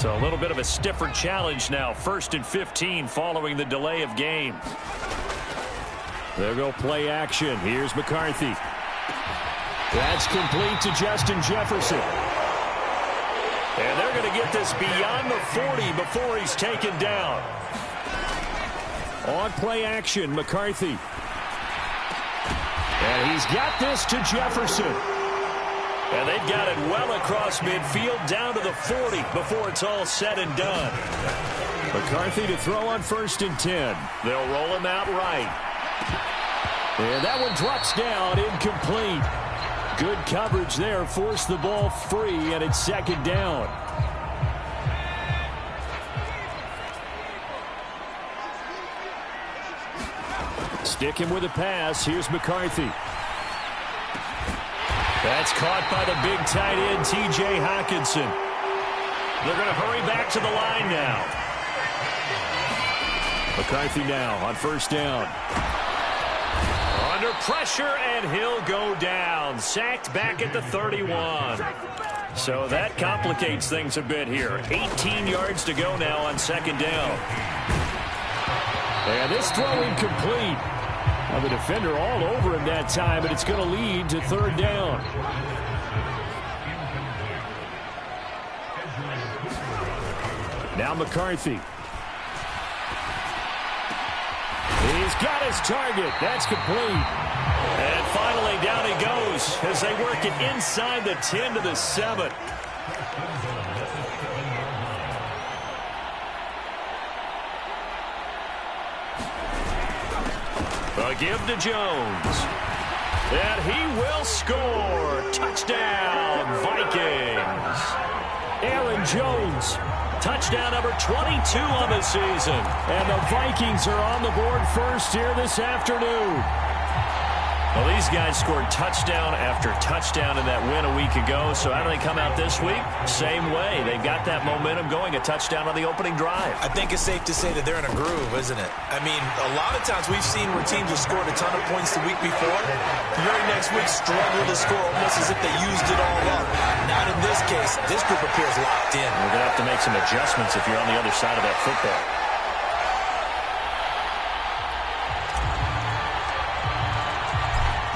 So a little bit of a stiffer challenge now. 1st and 15 following the delay of game. They'll go play action. Here's McCarthy. That's complete to Justin Jefferson. And they're going to get this beyond the 40 before he's taken down. On play action, McCarthy. And he's got this to Jefferson. And they've got it well across midfield down to the 40 before it's all said and done. McCarthy to throw on 1st and 10. They'll roll him out right. And that one drops down, incomplete. Good coverage there, forced the ball free, and it's 2nd down. Sticking with the pass, here's McCarthy. That's caught by the big tight end, T.J. Hockenson. They're going to hurry back to the line now. McCarthy now on 1st down. Under pressure, and he'll go down. Sacked back at the 31. So that complicates things a bit here. 18 yards to go now on 2nd down. And this throw incomplete. Now the defender all over him that time, but it's going to lead to 3rd down. Now McCarthy. He's got his target. That's complete. And finally down he goes as they work it inside the 10 to the 7. A give to Jones. And he will score. Touchdown, Vikings. Aaron Jones. Touchdown number 22 on the season. And the Vikings are on the board first here this afternoon. Well, these guys scored touchdown after touchdown in that win a week ago. So how do they come out this week? Same way. They've got that momentum going, a touchdown on the opening drive. I think it's safe to say that they're in a groove, isn't it? I mean, a lot of times we've seen where teams have scored a ton of points the week before. The very next week struggle to score almost as if they used it all up. Not in this case. This group appears locked in. We're going to have to make some adjustments if you're on the other side of that football.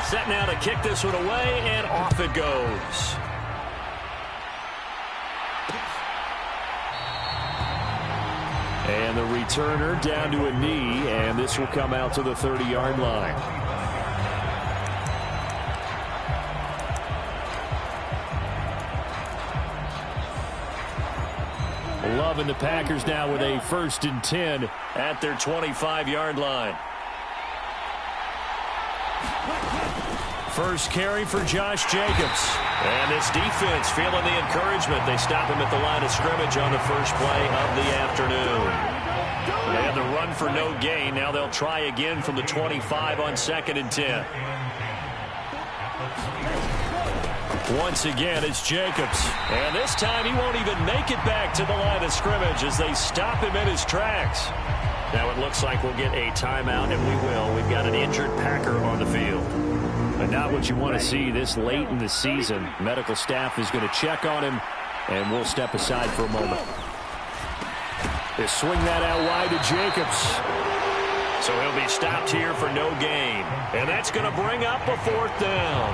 Set now to kick this one away, and off it goes. And the returner down to a knee, and this will come out to the 30-yard line. Loving the Packers now with a 1st and 10 at their 25-yard line. First carry for Josh Jacobs. And this defense feeling the encouragement. They stop him at the line of scrimmage on the first play of the afternoon. They had the run for no gain. Now they'll try again from the 25 on 2nd and 10. Once again, it's Jacobs. And this time he won't even make it back to the line of scrimmage as they stop him in his tracks. Now it looks like we'll get a timeout, and we will. We've got an injured Packer on the field. But not what you want to see this late in the season. Medical staff is going to check on him, and we'll step aside for a moment. They swing that out wide to Jacobs. So he'll be stopped here for no gain. And that's going to bring up a 4th down.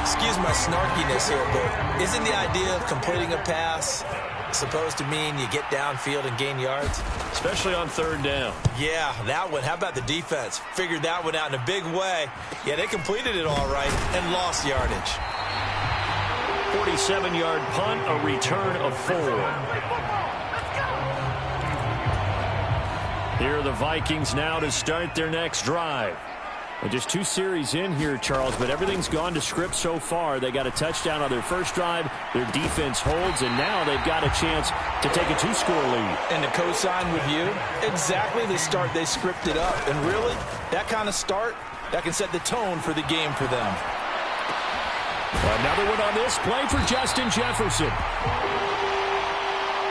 Excuse my snarkiness here, but isn't the idea of completing a pass supposed to mean you get downfield and gain yards? Especially on 3rd down. Yeah, that one. How about the defense? Figured that one out in a big way. Yeah, they completed it all right and lost yardage. 47-yard punt, a return of 4. Here are the Vikings now to start their next drive. And just 2 series in here, Charles, but everything's gone to script so far. They got a touchdown on their first drive. Their defense holds, and now they've got a chance to take a 2-score lead. And to co-sign with you, exactly the start they scripted up. And really, that kind of start, that can set the tone for the game for them. Another one on this play for Justin Jefferson.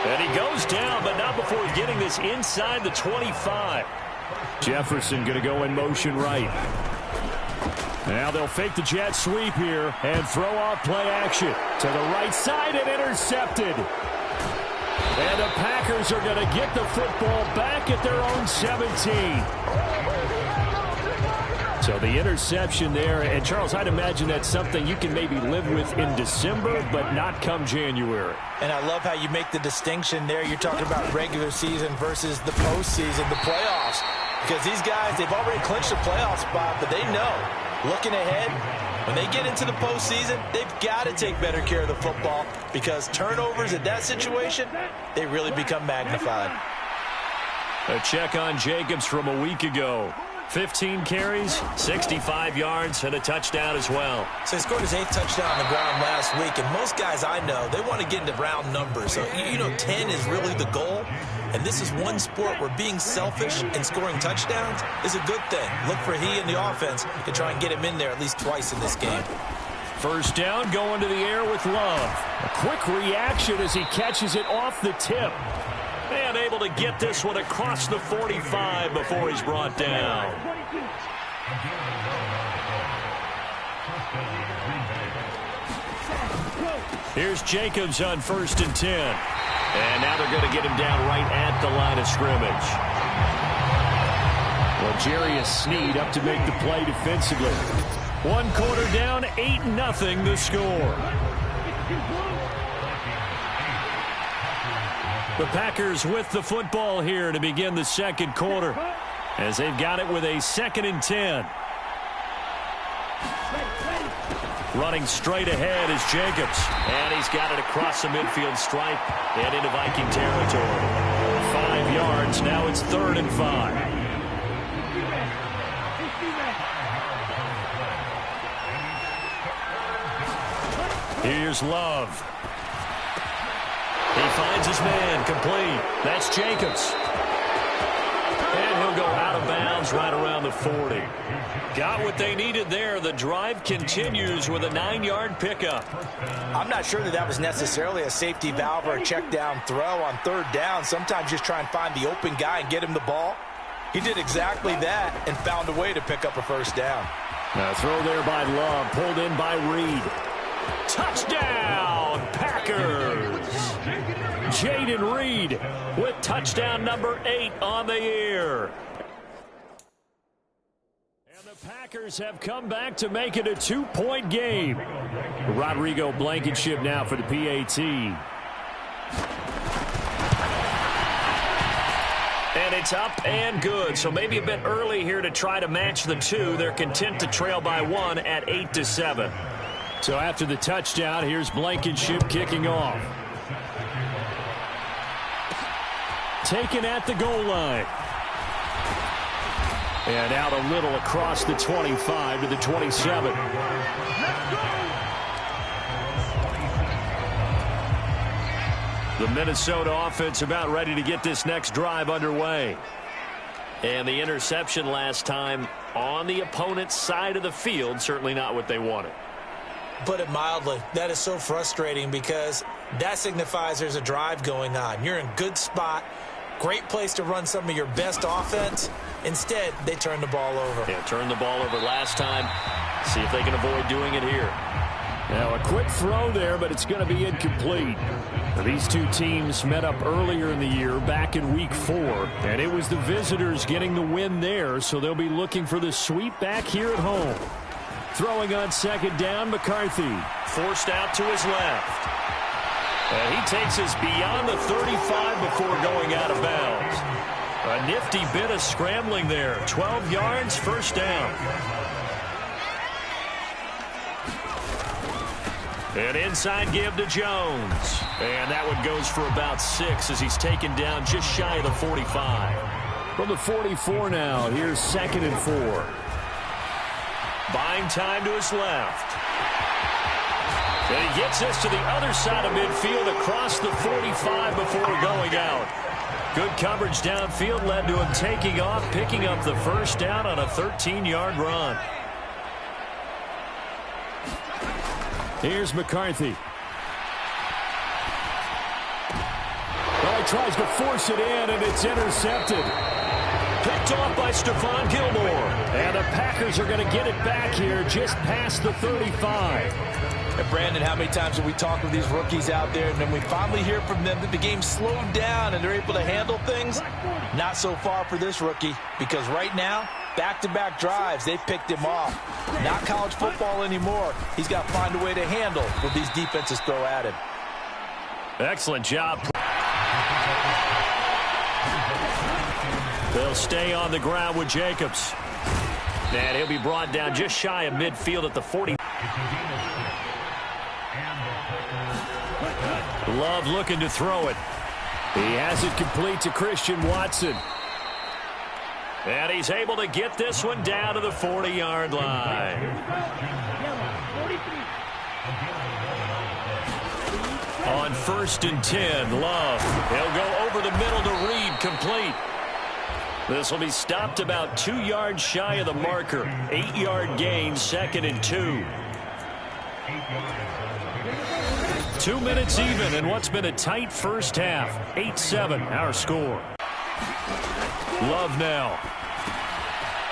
And he goes down, but not before getting this inside the 25. Jefferson going to go in motion right. Now they'll fake the jet sweep here and throw off play action to the right side and intercepted. And the Packers are going to get the football back at their own 17. So the interception there. And, Charles, I'd imagine that's something you can maybe live with in December, but not come January. And I love how you make the distinction there. You're talking about regular season versus the postseason, the playoffs. Because these guys, they've already clinched a playoff spot, but they know, looking ahead, when they get into the postseason, they've got to take better care of the football because turnovers in that situation, they really become magnified. A check on Jacobs from a week ago. 15 carries, 65 yards, and a touchdown as well. So he scored his 8th touchdown on the ground last week, and most guys I know, they want to get into round numbers. So, 10 is really the goal. And this is one sport where being selfish and scoring touchdowns is a good thing. Look for he and the offense to try and get him in there at least twice in this game. First down, going to the air with Love. A quick reaction as he catches it off the tip. And able to get this one across the 45 before he's brought down. Here's Jacobs on 1st and 10. And now they're going to get him down right at the line of scrimmage. Well, Jarius Sneed up to make the play defensively. 1 quarter down, 8-0 the score. The Packers with the football here to begin the second quarter as they've got it with a 2nd and 10. Running straight ahead is Jacobs. And he's got it across the midfield stripe and into Viking territory. 5 yards. Now it's 3rd and 5. Here's Love. He finds his man, complete. That's Jacobs. And he'll go out of bounds right around the 40. Got what they needed there. The drive continues with a 9-yard pickup. I'm not sure that was necessarily a safety valve or a check down throw on 3rd down. Sometimes just try and find the open guy and get him the ball. He did exactly that and found a way to pick up a 1st down. Now throw there by Love, pulled in by Reed. Touchdown, Packers! Jaden Reed with touchdown number 8 on the year. And the Packers have come back to make it a 2-point game. Rodrigo Blankenship now for the PAT. And it's up and good. So maybe a bit early here to try to match the 2. They're content to trail by 1 at 8-7. So after the touchdown, here's Blankenship kicking off. Taken at the goal line. And out a little across the 25 to the 27. The Minnesota offense about ready to get this next drive underway. And the interception last time on the opponent's side of the field, certainly not what they wanted. Put it mildly, that is so frustrating because that signifies there's a drive going on. You're in good spot, great place to run some of your best offense. Instead, they turn the ball over. Yeah, turned the ball over last time. See if they can avoid doing it here. Now a quick throw there, but it's going to be incomplete. Now, these two teams met up earlier in the year, back in week 4, and it was the visitors getting the win there, so they'll be looking for the sweep back here at home. Throwing on 2nd down, McCarthy. Forced out to his left. And he takes us beyond the 35 before going out of bounds. A nifty bit of scrambling there. 12 yards, 1st down. An inside give to Jones. And that one goes for about 6 as he's taken down just shy of the 45. From the 44 now, here's 2nd and 4. Buying time to his left. And he gets us to the other side of midfield across the 45 before going out. Good coverage downfield led to him taking off, picking up the 1st down on a 13-yard run. Here's McCarthy. Well, he tries to force it in, and it's intercepted. Picked off by Stephon Gilmore. And the Packers are going to get it back here just past the 35. And Brandon, how many times have we talked with these rookies out there, and then we finally hear from them that the game slowed down and they're able to handle things? Not so far for this rookie, because right now, back-to-back drives, they picked him off. Not college football anymore. He's got to find a way to handle what these defenses throw at him. Excellent job. They'll stay on the ground with Jacobs. And he'll be brought down just shy of midfield at the 40. Love looking to throw it. He has it complete to Christian Watson. And he's able to get this one down to the 40-yard line. On 1st and 10, Love. He'll go over the middle to Reed, complete. This will be stopped about 2 yards shy of the marker. 8-yard gain, 2nd and 2. 2 minutes even in what's been a tight first half. 8-7, our score. Love now.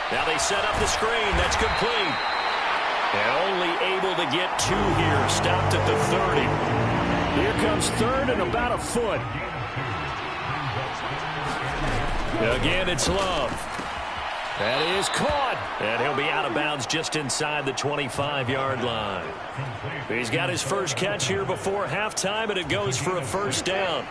Now they set up the screen. That's complete. And only able to get 2 here. Stopped at the 30. Here comes 3rd and about a foot. Again, it's Love. That is caught. And he'll be out of bounds just inside the 25-yard line. He's got his first catch here before halftime, and it goes for a first down.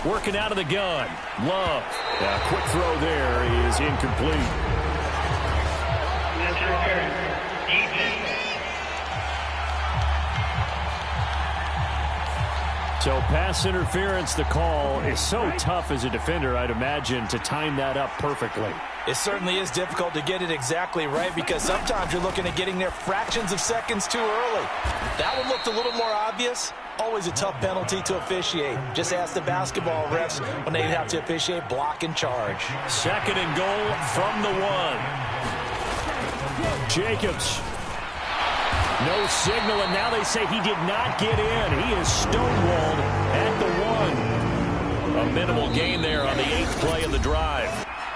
Working out of the gun. Love. A quick throw there is incomplete. So pass interference, the call is so tough as a defender, I'd imagine, to time that up perfectly. It certainly is difficult to get it exactly right, because sometimes you're looking at getting there fractions of seconds too early. That one looked a little more obvious. Always a tough penalty to officiate. Just ask the basketball refs when they have to officiate block and charge. 2nd and goal from the 1. Jacobs. No signal, and now they say he did not get in. He is stonewalled at the 1. A minimal gain there on the 8th play of the drive.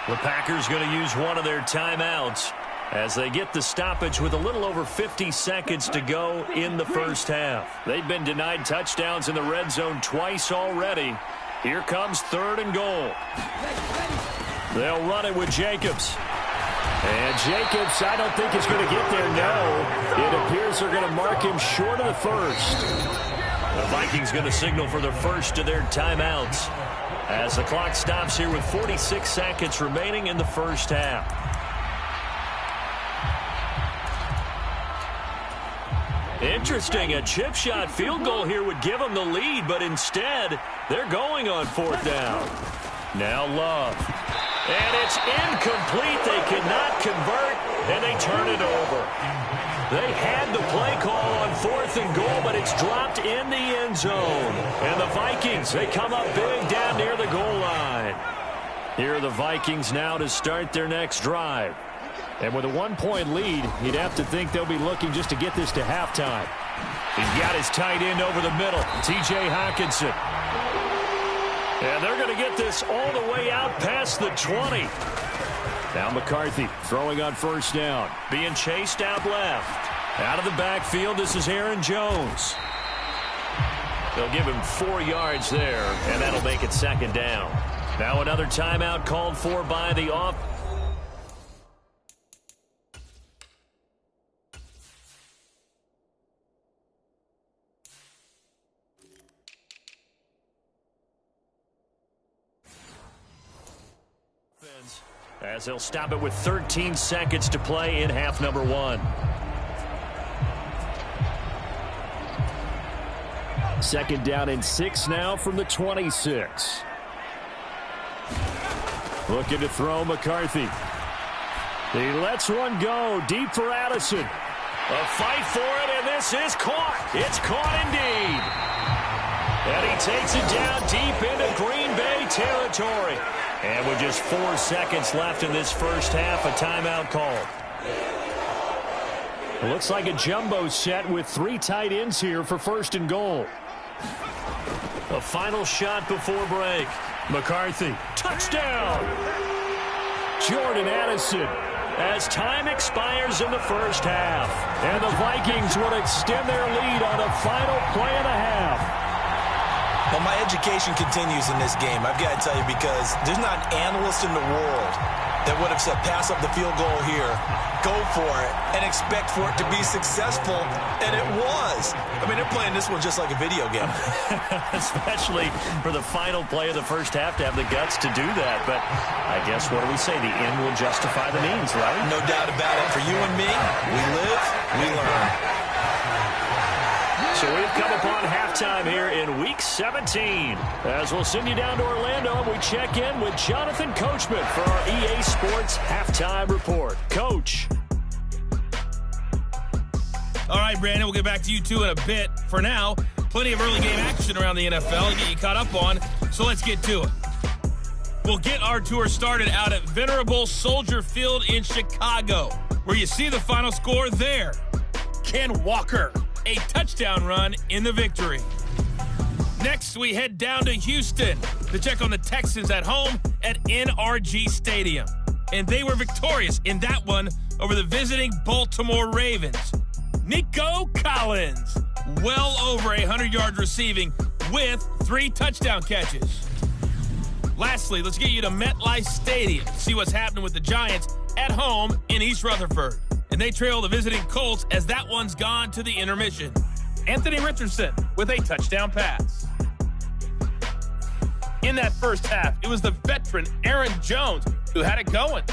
The Packers going to use one of their timeouts as they get the stoppage with a little over 50 seconds to go in the first half. They've been denied touchdowns in the red zone twice already. Here comes 3rd and goal. They'll run it with Jacobs. And Jacobs, I don't think is going to get there, no. It appears they're going to mark him short of the 1st. The Vikings going to signal for the first of their timeouts as the clock stops here with 46 seconds remaining in the first half. Interesting, a chip shot field goal here would give them the lead, but instead they're going on 4th down. Now Love. And it's incomplete. They cannot convert, and they turn it over. They had the play call on 4th and goal, but it's dropped in the end zone. And the Vikings, they come up big down near the goal line. Here are the Vikings now to start their next drive. And with a 1-point lead, you'd have to think they'll be looking just to get this to halftime. He's got his tight end over the middle, T.J. Hockenson. And they're going to get this all the way out past the 20. Now McCarthy throwing on 1st down. Being chased out left. Out of the backfield, this is Aaron Jones. They'll give him 4 yards there, and that'll make it 2nd down. Now another timeout called for by the offense. As they'll stop it with 13 seconds to play in half number 1. 2nd down and 6 now from the 26. Looking to throw McCarthy. He lets one go deep for Addison. A fight for it, and this is caught. It's caught indeed. And he takes it down deep into Green Bay territory. And with just 4 seconds left in this first half, a timeout called. It looks like a jumbo set with 3 tight ends here for 1st and goal. A final shot before break. McCarthy, touchdown! Jordan Addison. As time expires in the first half. And the Vikings will extend their lead on the final play of the half. Well, my education continues in this game, I've got to tell you, because there's not an analyst in the world that would have said pass up the field goal here, go for it, and expect for it to be successful, and it was. I mean, they're playing this one just like a video game. Especially for the final play of the first half to have the guts to do that. But I guess, what do we say? The end will justify the means, right? No doubt about it. For you and me, we live, we learn. So we've come upon halftime here in Week 17. As we'll send you down to Orlando, and we check in with Jonathan Coachman for our EA Sports Halftime Report. Coach. All right, Brandon, we'll get back to you two in a bit. For now, plenty of early game action around the NFL to get you caught up on, so let's get to it. We'll get our tour started out at Venerable Soldier Field in Chicago, where you see the final score there. Ken Walker, a touchdown run in the victory. Next, we head down to Houston to check on the Texans at home at NRG Stadium. And they were victorious in that one over the visiting Baltimore Ravens. Nico Collins, well over 100 yards receiving with 3 touchdown catches. Lastly, let's get you to MetLife Stadium to see what's happening with the Giants at home in East Rutherford. And they trail the visiting Colts as that one's gone to the intermission. Anthony Richardson with a touchdown pass. In that first half, it was the veteran Aaron Jones who had it going.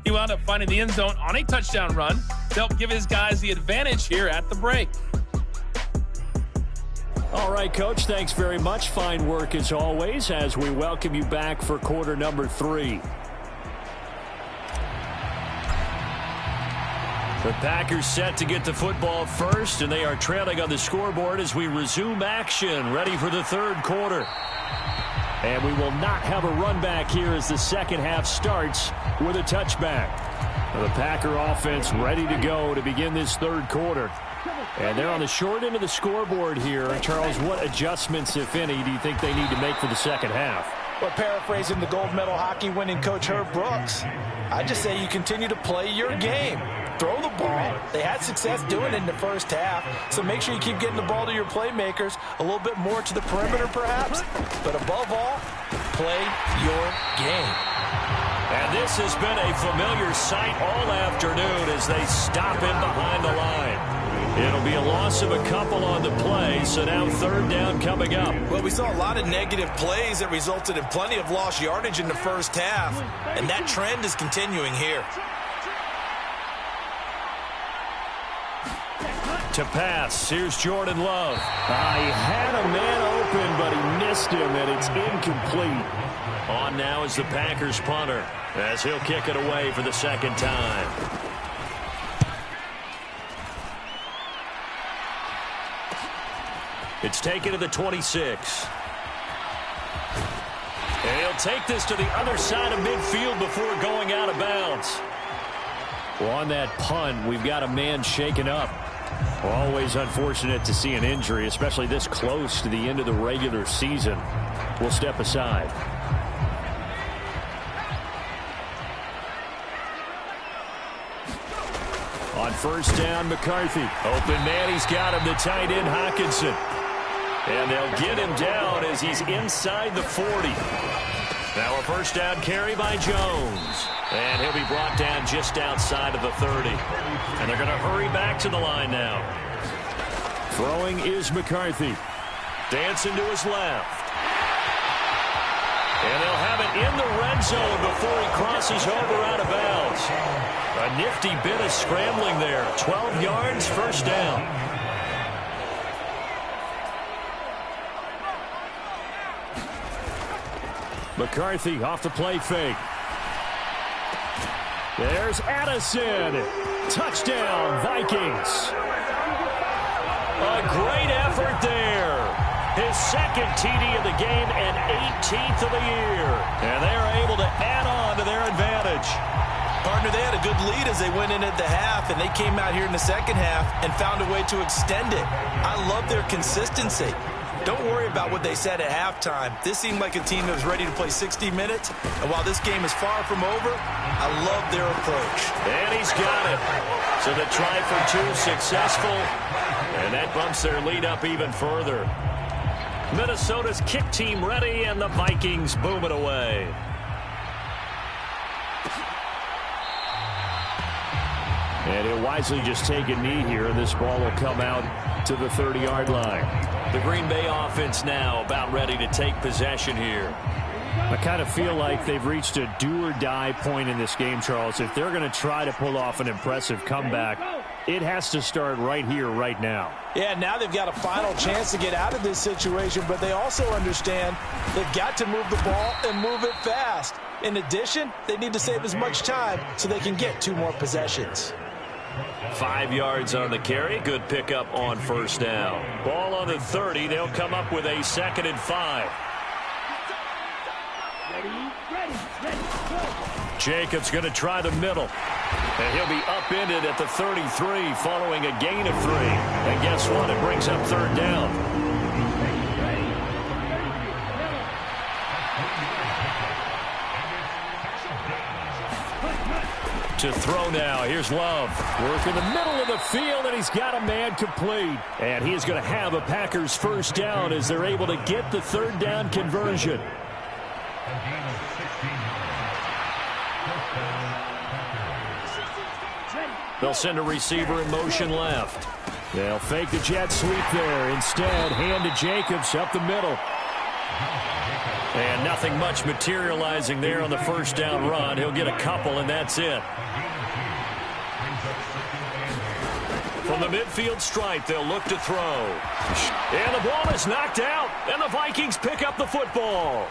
He wound up finding the end zone on a touchdown run to help give his guys the advantage here at the break. All right, Coach, thanks very much. Fine work as always as we welcome you back for quarter number 3. The Packers set to get the football first, and they are trailing on the scoreboard as we resume action, ready for the third quarter. And we will not have a run back here as the second half starts with a touchback. The Packer offense ready to go to begin this third quarter. And they're on the short end of the scoreboard here. Charles, what adjustments, if any, do you think they need to make for the second half? Well, paraphrasing the gold medal hockey winning coach Herb Brooks, I just say you continue to play your game. Throw the ball. They had success doing it in the first half, so make sure you keep getting the ball to your playmakers, a little bit more to the perimeter perhaps, but above all, play your game. And this has been a familiar sight all afternoon as they stop him behind the line. It'll be a loss of a couple on the play, so now third down coming up. Well, we saw a lot of negative plays that resulted in plenty of lost yardage in the first half, and that trend is continuing here. To pass, here's Jordan Love. He had a man open, but he missed him, and it's incomplete. On now is the Packers punter, as he'll kick it away for the second time. It's taken to the 26. And he'll take this to the other side of midfield before going out of bounds. Well, on that punt, we've got a man shaken up. Always unfortunate to see an injury, especially this close to the end of the regular season. We'll step aside. On first down, McCarthy. Open man, he's got him, the tight end, Hockenson. And they'll get him down as he's inside the 40. Now a first down carry by Jones. And he'll be brought down just outside of the 30. And they're going to hurry back to the line now. Throwing is McCarthy. Dancing to his left. And they'll have it in the red zone before he crosses over out of bounds. A nifty bit of scrambling there. 12 yards, first down. McCarthy off the play fake. There's Addison. Touchdown, Vikings. A great effort there. His second TD of the game and 18th of the year. And they're able to add on to their advantage. Partner, they had a good lead as they went in at the half, and they came out here in the second half and found a way to extend it. I love their consistency. Don't worry about what they said at halftime. This seemed like a team that was ready to play 60 minutes. And while this game is far from over, I love their approach. And he's got it. So the try for two successful. And that bumps their lead up even further. Minnesota's kick team ready, and the Vikings boom it away. And he'll wisely just take a knee here, and this ball will come out to the 30-yard line. The Green Bay offense now about ready to take possession here. I kind of feel like they've reached a do-or-die point in this game, Charles. If they're going to try to pull off an impressive comeback, it has to start right here, right now. Yeah, now they've got a final chance to get out of this situation, but they also understand they've got to move the ball and move it fast. In addition, they need to save as much time so they can get 2 more possessions. 5 yards on the carry. Good pickup on first down. Ball on the 30. They'll come up with a 2nd and 5. Jacobs going to try the middle. And he'll be upended at the 33 following a gain of 3. And guess what? It brings up 3rd down. To throw now. Here's Love. Work in the middle of the field, and he's got a man complete. And he is going to have a Packers first down as they're able to get the 3rd down conversion. They'll send a receiver in motion left. They'll fake the jet sweep there. Instead, hand to Jacobs up the middle. And nothing much materializing there on the first down run. He'll get a couple, and that's it. From the midfield stripe, they'll look to throw. And the ball is knocked out, and the Vikings pick up the football.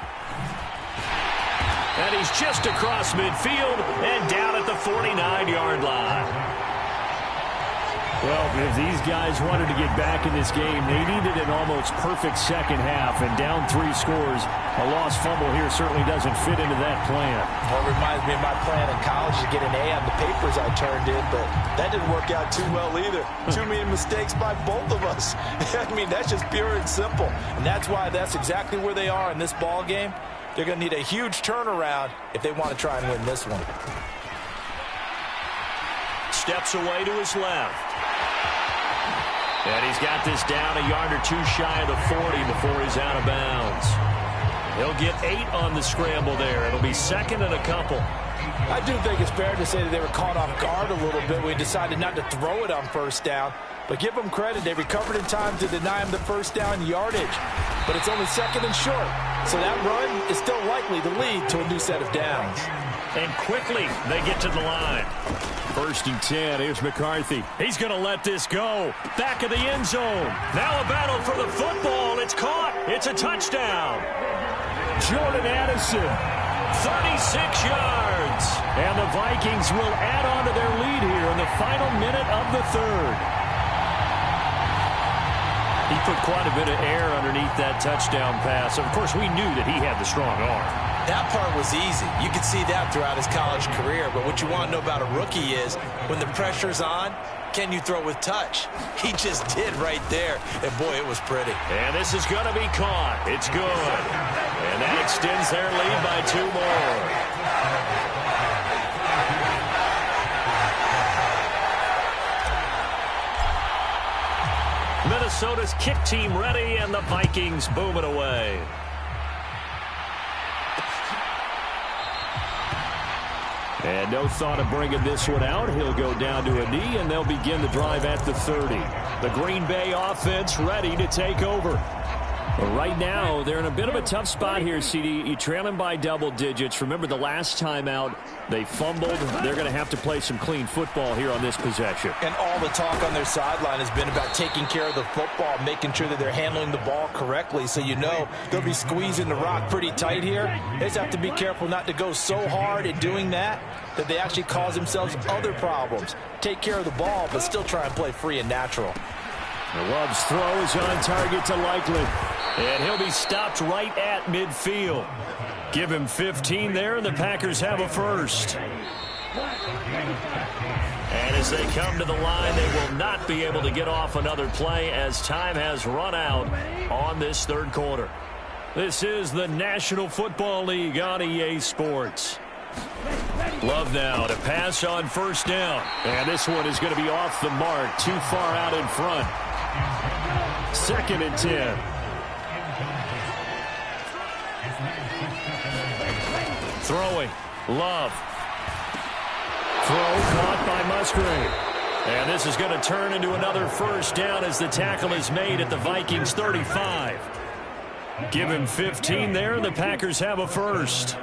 And he's just across midfield and down at the 49-yard line. Well, if these guys wanted to get back in this game, they needed an almost perfect second half, and down 3 scores. A lost fumble here certainly doesn't fit into that plan. Well, it reminds me of my plan in college to get an A on the papers I turned in, but that didn't work out too well either. Too many mistakes by both of us. I mean, that's just pure and simple. And that's why that's exactly where they are in this ball game. They're going to need a huge turnaround if they want to try and win this one. Steps away to his left. And he's got this down a yard or 2 shy of the 40 before he's out of bounds. He'll get 8 on the scramble there. It'll be 2nd and a couple. I do think it's fair to say that they were caught off guard a little bit. We decided not to throw it on first down. But give them credit. They recovered in time to deny him the first down yardage. But it's only 2nd and short. So that run is still likely to lead to a new set of downs. And quickly they get to the line. 1st and 10. Here's McCarthy. He's going to let this go. Back of the end zone. Now a battle for the football. It's caught. It's a touchdown. Jordan Addison. 36 yards. And the Vikings will add on to their lead here in the final minute of the 3rd. He put quite a bit of air underneath that touchdown pass. Of course, we knew that he had the strong arm. That part was easy. You could see that throughout his college career. But what you want to know about a rookie is when the pressure's on, can you throw with touch? He just did right there. And, boy, it was pretty. And this is going to be caught. It's good. And that extends their lead by 2 more. Minnesota's kick team ready, and the Vikings boom it away. And no thought of bringing this one out. He'll go down to a knee, and they'll begin the drive at the 30. The Green Bay offense ready to take over. But right now, they're in a bit of a tough spot here, CD. You trail them by double digits. Remember the last time out, they fumbled. They're going to have to play some clean football here on this possession. And all the talk on their sideline has been about taking care of the football, making sure that they're handling the ball correctly. So you know they'll be squeezing the rock pretty tight here. They just have to be careful not to go so hard in doing that they actually cause themselves other problems. Take care of the ball, but still try and play free and natural. Love's throw is on target to Likely. And he'll be stopped right at midfield. Give him 15 there, and the Packers have a first. And as they come to the line, they will not be able to get off another play as time has run out on this third quarter. This is the National Football League on EA Sports. Love now to pass on first down. And this one is going to be off the mark, too far out in front. 2nd and 10. Throwing. Love. Throw caught by Musgrave. And this is going to turn into another first down as the tackle is made at the Vikings 35. Give him 15 there, and the Packers have a first.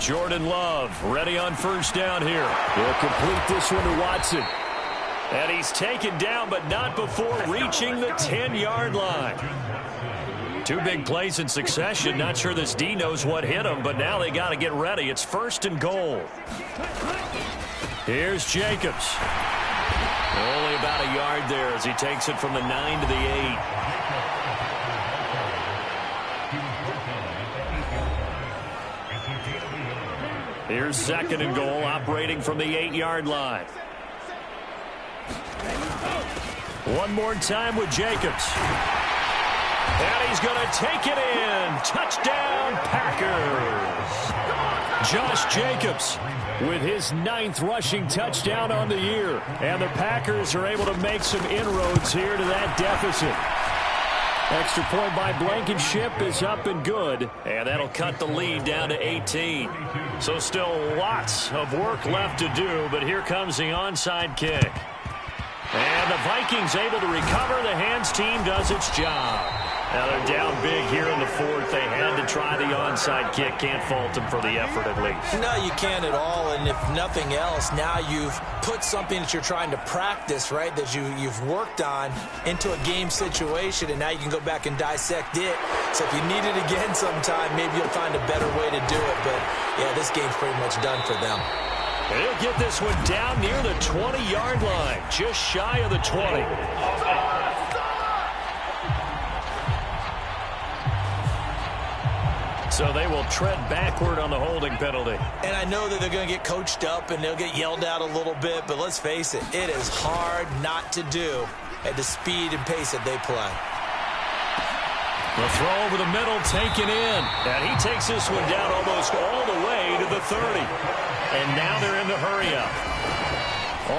Jordan Love ready on first down here. He'll complete this one to Watson. And he's taken down, but not before reaching the 10-yard line. 2 big plays in succession. Not sure this D knows what hit him, but now they got to get ready. It's 1st and goal. Here's Jacobs. Only about a yard there as he takes it from the 9 to the 8. Here's 2nd and goal, operating from the 8-yard line. One more time with Jacobs. And he's going to take it in. Touchdown, Packers. Josh Jacobs with his 9th rushing touchdown on the year. And the Packers are able to make some inroads here to that deficit. Extra point by Blankenship is up and good. And that'll cut the lead down to 18. So still lots of work left to do, but here comes the onside kick. And the Vikings able to recover. The hands team does its job. Now they're down big here in the 4th. They had to try the onside kick. Can't fault them for the effort at least. No, you can't at all. And if nothing else, now you've put something that you're trying to practice, right, that you've worked on into a game situation, and now you can go back and dissect it. So if you need it again sometime, maybe you'll find a better way to do it. But, yeah, this game's pretty much done for them. They'll get this one down near the 20-yard line, just shy of the 20. So they will tread backward on the holding penalty. And I know that they're going to get coached up and they'll get yelled at a little bit, but let's face it, it is hard not to do at the speed and pace that they play. The throw over the middle, taken in. And he takes this one down almost all the way to the 30. And now they're in the hurry-up.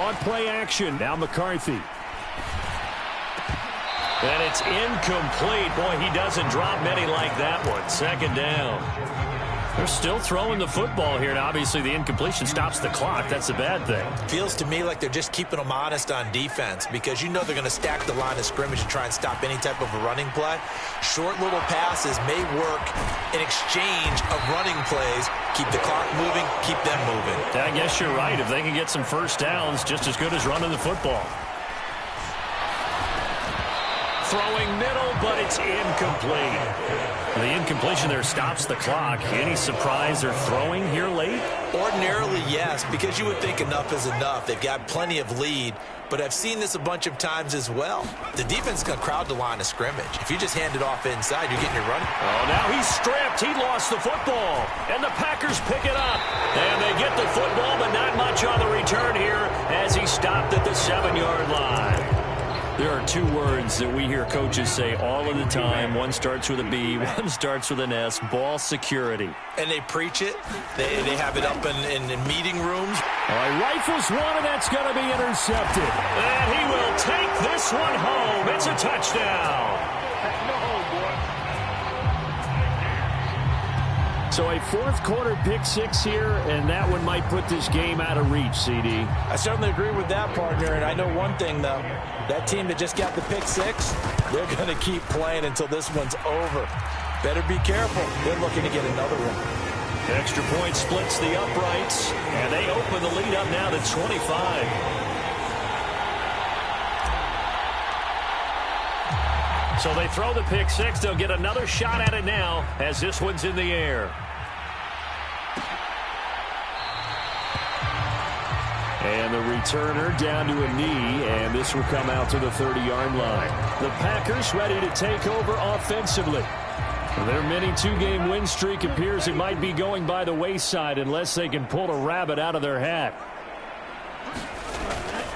On play action, now McCarthy. And it's incomplete. Boy, he doesn't drop many like that one. 2nd down. They're still throwing the football here. And obviously, the incompletion stops the clock. That's a bad thing. Feels to me like they're just keeping them honest on defense because you know they're going to stack the line of scrimmage and try and stop any type of a running play. Short little passes may work in exchange of running plays. Keep the clock moving, keep them moving. I guess you're right. If they can get some first downs, just as good as running the football. Throwing middle, but it's incomplete. The incompletion there stops the clock. Any surprise they're throwing here late? Ordinarily, yes, because you would think enough is enough. They've got plenty of lead, but I've seen this a bunch of times as well. The defense is going to crowd the line of scrimmage. If you just hand it off inside, you're getting your run. Oh, now he's stripped. He lost the football. And the Packers pick it up. And they get the football, but not much on the return here as he stopped at the 7-yard line. There are 2 words that we hear coaches say all of the time. One starts with a B, one starts with an S, ball security. And they preach it. They have it up in meeting rooms. All right, rifles one, and that's going to be intercepted. And he will take this one home. It's a touchdown. So a 4th quarter pick 6 here, and that one might put this game out of reach, CD. I certainly agree with that, partner. And I know one thing, though. That team that just got the pick 6, they're going to keep playing until this one's over. Better be careful. They're looking to get another one. Extra point splits the uprights, and they open the lead up now to 25. So they throw the pick 6. They'll get another shot at it now as this one's in the air. And the returner down to a knee, and this will come out to the 30-yard line. The Packers ready to take over offensively. Their mini two-game win streak appears it might be going by the wayside unless they can pull a rabbit out of their hat.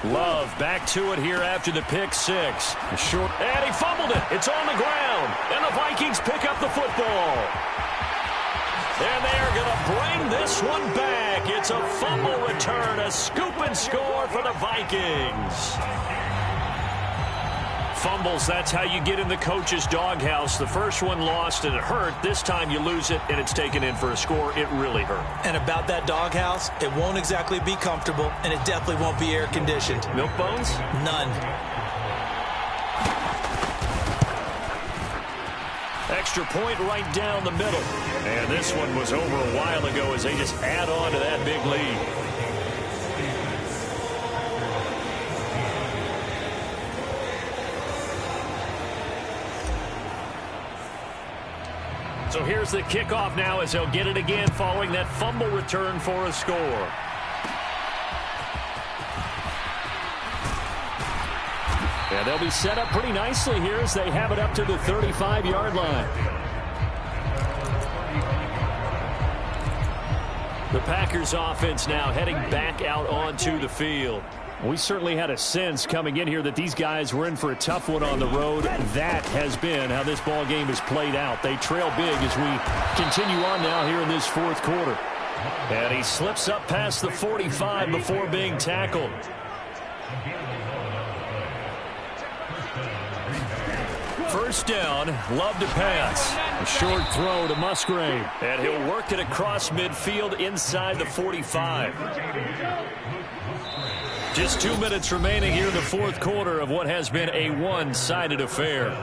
Love back to it here after the pick six. Short, and he fumbled it. It's on the ground, and the Vikings pick up the football. And they are going to bring this one back. It's a fumble return, a scoop and score for the Vikings. Fumbles, that's how you get in the coach's doghouse. The first one lost and it hurt. This time you lose it and it's taken in for a score. It really hurt. And about that doghouse, it won't exactly be comfortable, and it definitely won't be air-conditioned. Milk bones? None. Extra point right down the middle. And this one was over a while ago as they just add on to that big lead. So here's the kickoff now as they'll get it again following that fumble return for a score. And they'll be set up pretty nicely here as they have it up to the 35-yard line. The Packers offense now heading back out onto the field. We certainly had a sense coming in here that these guys were in for a tough one on the road. That has been how this ball game has played out. They trail big as we continue on now here in this fourth quarter. And he slips up past the 45 before being tackled. First down, Love to pass. A short throw to Musgrave. And he'll work it across midfield inside the 45. Just 2 minutes remaining here in the fourth quarter of what has been a one-sided affair.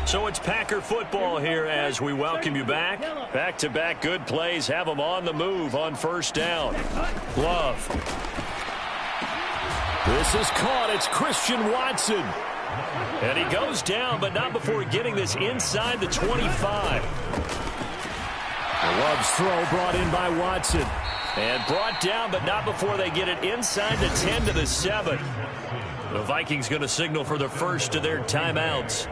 So it's Packer football here as we welcome you back. Back-to-back good plays have them on the move on first down. Love. This is caught. It's Christian Watson. And he goes down, but not before getting this inside the 25. Love's throw brought in by Watson. And brought down, but not before they get it inside the 10 to the 7. The Vikings going to signal for the first of their timeouts.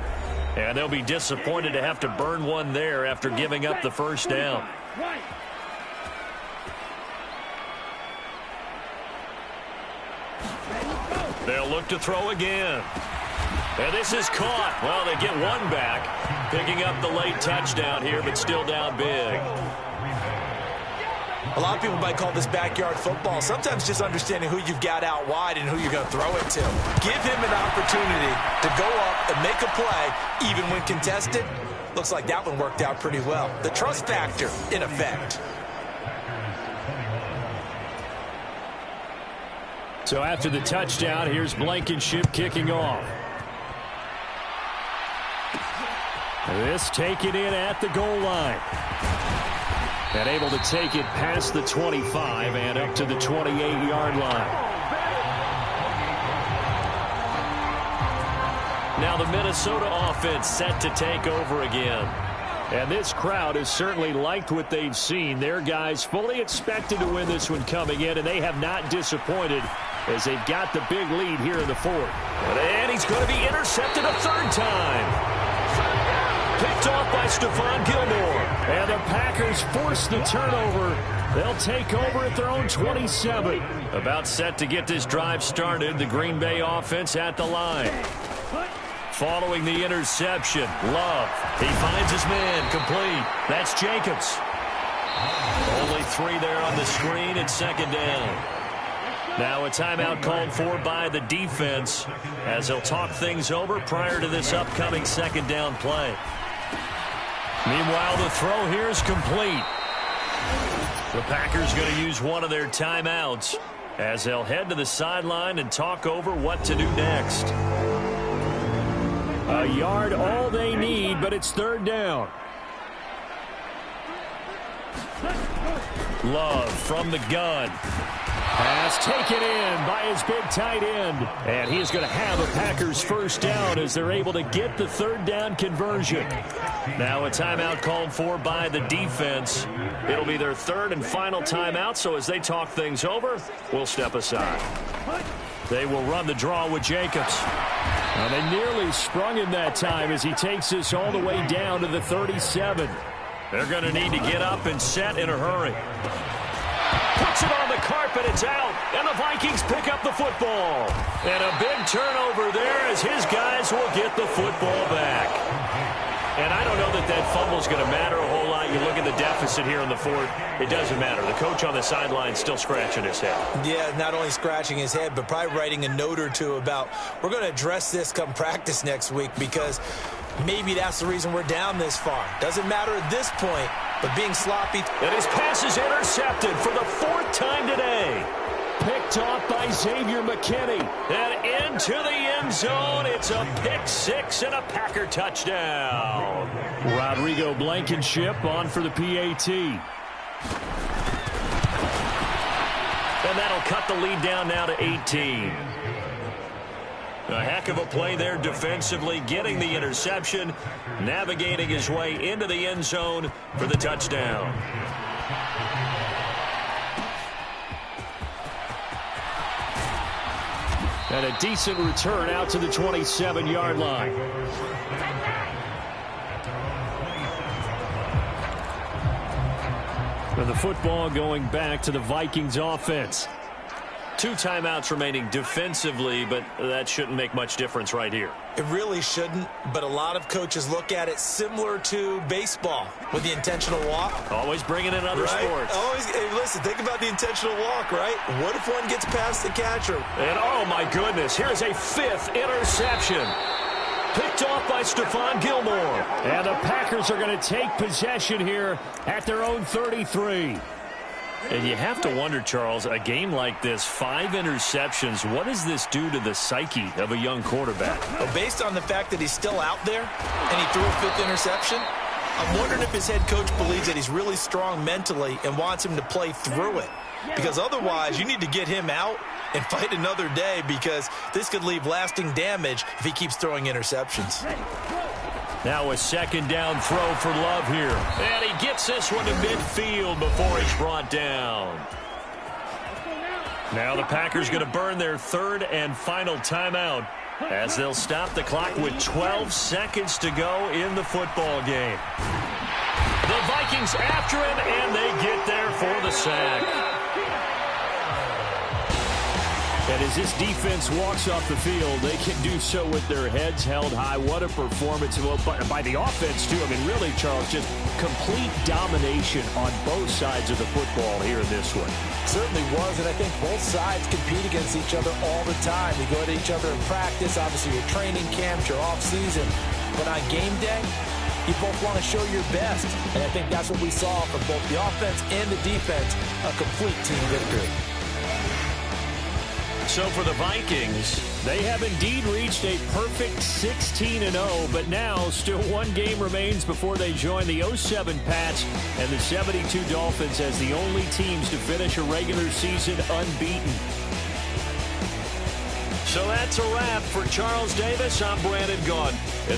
And they'll be disappointed to have to burn one there after giving up the first down. They'll look to throw again. And this is caught. Well, they get one back, picking up the late touchdown here, but still down big. A lot of people might call this backyard football. Sometimes just understanding who you've got out wide and who you're going to throw it to. Give him an opportunity to go up and make a play, even when contested. Looks like that one worked out pretty well. The trust factor in effect. So after the touchdown, here's Blankenship kicking off. This taken in at the goal line. And able to take it past the 25 and up to the 28-yard line. Now the Minnesota offense set to take over again. And this crowd has certainly liked what they've seen. Their guys fully expected to win this one coming in, and they have not disappointed as they've got the big lead here in the fourth. And he's going to be intercepted a third time. Picked off by Stephon Gilmore. And the Packers force the turnover. They'll take over at their own 27. About set to get this drive started. The Green Bay offense at the line. Following the interception, Love. He finds his man complete. That's Jacobs. Only 3 there on the screen at second down. Now a timeout called for by the defense as they'll talk things over prior to this upcoming second down play. Meanwhile, the throw here is complete. The Packers going to use one of their timeouts as they'll head to the sideline and talk over what to do next. A yard all they need, but it's third down. Love from the gun. Pass taken in by his big tight end. And he's going to have a Packers first down as they're able to get the third down conversion. Now a timeout called for by the defense. It'll be their third and final timeout, so as they talk things over, we'll step aside. They will run the draw with Jacobs. Well, they nearly sprung him that time as he takes this all the way down to the 37. They're going to need to get up and set in a hurry. Puts it on the carpet. It's out. And the Vikings pick up the football. And a big turnover there as his guys will get the football back. And I don't know that that fumble is going to matter a whole lot. You look at the deficit here in the fourth. It doesn't matter. The coach on the sideline still scratching his head. Yeah, not only scratching his head, but probably writing a note or two about we're going to address this come practice next week because maybe that's the reason we're down this far. Doesn't matter at this point, but being sloppy. And his pass is intercepted for the fourth time today. Picked off by Xavier McKinney. And into the end zone. It's a pick six and a Packer touchdown. Rodrigo Blankenship on for the PAT. And that'll cut the lead down now to 18. A heck of a play there defensively, getting the interception, navigating his way into the end zone for the touchdown. And a decent return out to the 27-yard line. And the football going back to the Vikings offense. 2 timeouts remaining defensively, but that shouldn't make much difference right here. It really shouldn't, but a lot of coaches look at it similar to baseball with the intentional walk. Always bringing in other sports. Always, hey, listen, think about the intentional walk, right? What if one gets past the catcher? And oh my goodness, here's a 5th interception. Picked off by Stephon Gilmore. And the Packers are going to take possession here at their own 33. And you have to wonder, Charles, a game like this, 5 interceptions, what does this do to the psyche of a young quarterback? Well, based on the fact that he's still out there and he threw a 5th interception, I'm wondering if his head coach believes that he's really strong mentally and wants him to play through it. Because otherwise, you need to get him out and fight another day because this could leave lasting damage if he keeps throwing interceptions. Now a 2nd down throw for Love here. And he gets this one to midfield before he's brought down. Now the Packers going to burn their 3rd and final timeout as they'll stop the clock with 12 seconds to go in the football game. The Vikings after him, and they get there for the sack. And as this defense walks off the field, they can do so with their heads held high. What a performance by the offense, too. I mean, really, Charles, just complete domination on both sides of the football here in this one. Certainly was, and I think both sides compete against each other all the time. You go at each other in practice, obviously your training camp, your off-season. But on game day, you both want to show your best. And I think that's what we saw from both the offense and the defense, a complete team victory. So for the Vikings, they have indeed reached a perfect 16-0, but now still one game remains before they join the 07 Pats and the 72 Dolphins as the only teams to finish a regular season unbeaten. So that's a wrap for Charles Davis. I'm Brandon Gaudin.